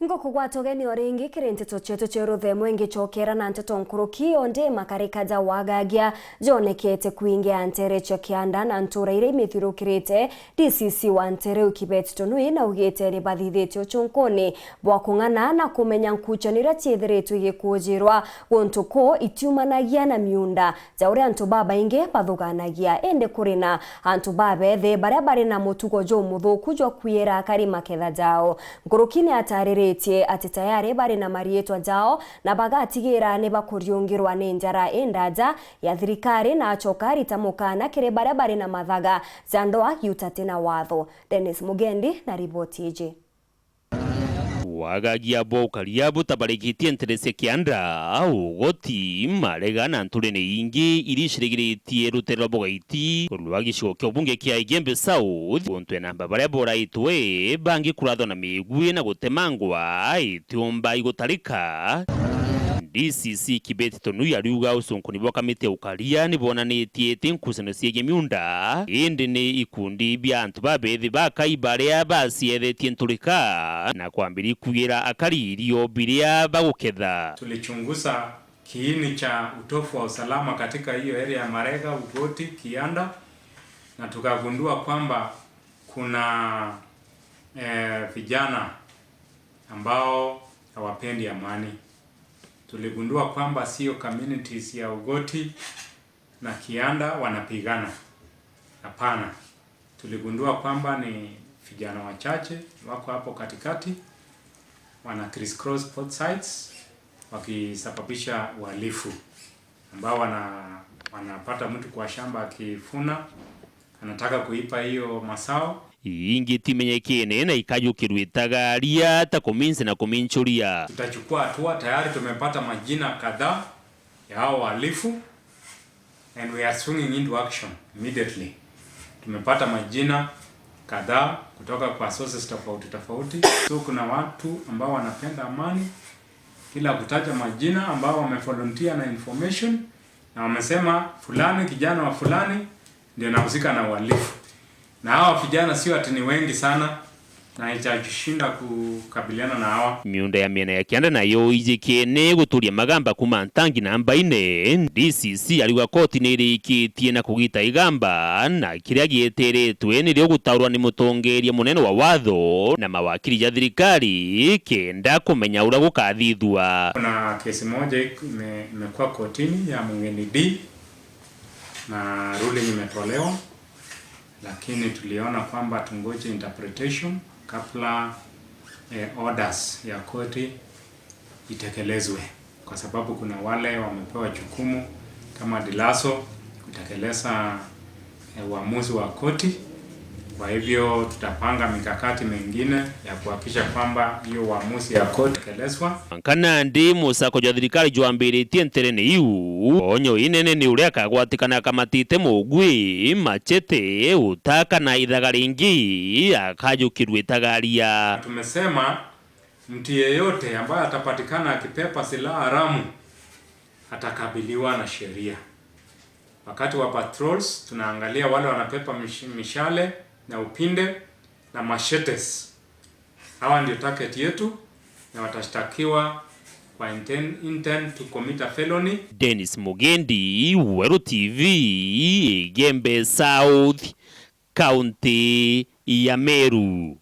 Ngoko gwatogeni oringi kirinteto chetu cheruthe mwengi chokera na nteto nkuruki onde makarikaja wagagia jonekete kuingia antere chokianda na ntura ire mithirukirite DCC wantere ukibet tonui na ugete ni bathithitio chunkoni bwakung'ana na kumenya nkuchanira chiethiritwe gikujirwa gontuko itiumanagia na miunda jaure antu baba inge bathuganagia ende kurina antu babethe baria bari na mutugo jo muthuku jwa kuyera akari maketha jao nkurukini atarire ati tayari bari na marietwa jao na bagatigira ne bakuriungirwa ne njara endaja ya thirikari na chokari tamukana kire baria bari na mathaga zandoa yutate na watho. Dennis Mugendi na ripoti iji. Wagagia bokaria butabarikitie nterese kianda ugoti marega na nturene ingi irishirigiritie rutero bogaiti rwagishiko kyobunge kya Igembe South ontwe namba baria boraitwe bangi kuratho na migwi na gutemangwa itiumba igutarika DCC kibeti tonui ariuga usunkuni bokamite ukaria ni bonanitie tinkusano siege miunda indi ni ikundi bya antu babethi bakai baria basiethetie nturika na kwambiri kugira akari irio biria baguketha. Tulichunguza kiini cha utofu wa usalama katika hiyo area ya Marega, Ugoti, Kianda na tukagundua kwamba kuna vijana ambao hawapendi amani. Tuligundua kwamba sio communities ya Ugoti na Kianda wanapigana. Hapana. Tuligundua kwamba ni vijana wachache wako hapo katikati wana crisscross both sides wakisababisha uhalifu ambao wanapata mtu kwa shamba akifuna anataka kuipa hiyo masao ingi timenyekene na ikajukirwitaga ria ta kuminse na kuminchuria. Tutachukua hatua, tayari tumepata majina kadhaa ya hao wahalifu and we are swinging into action immediately. Tumepata majina kadhaa kutoka kwa sources tofauti. So kuna watu ambao wanapenda amani, kila kutaja majina ambao wamevolunteer na information na wamesema fulani kijana wa fulani ndio anahusika na uhalifu. Na hawa vijana sio ati ni wengi sana na haitashinda kukabiliana na hawa. Miunda ya miena ya Kianda nayo ijikene guturia magamba kuma ntangi namba 4 DCC aliwa koti nirikitie na kugita igamba na kiria gieteretwe ni ryo gutaurwa ni mutongeria munene wa watho na mawakili ya thirikari kenda kumenya ura gukathithwa. Kuna kesi moja imekuwa kotini ya Mungeni D na ruling imetolewa, lakini tuliona kwamba tungoje interpretation kabla orders ya koti itekelezwe, kwa sababu kuna wale wamepewa jukumu kama Dilaso kutekeleza uamuzi wa koti. Kwa hivyo tutapanga mikakati mengine ya kuhakikisha kwamba hiyo uamuzi ya koti tekelezwa. Kana ndi musako jwa thirikari jwambiritie nterene iu onyo inene ni uria kagwatikana kamatite mugwi machete utaka na ithaga ringi akajukirwitagaria. Tumesema mtu yeyote ambaye atapatikana akipepa silaha haramu atakabiliwa na sheria. Wakati wa patrols tunaangalia wale wanapepa mishale na upinde na machetes. Hawa ndio target yetu na watashtakiwa kwa intent to commit a felony. Dennis Mugendi, Weru TV, Igembe South, County ya Meru.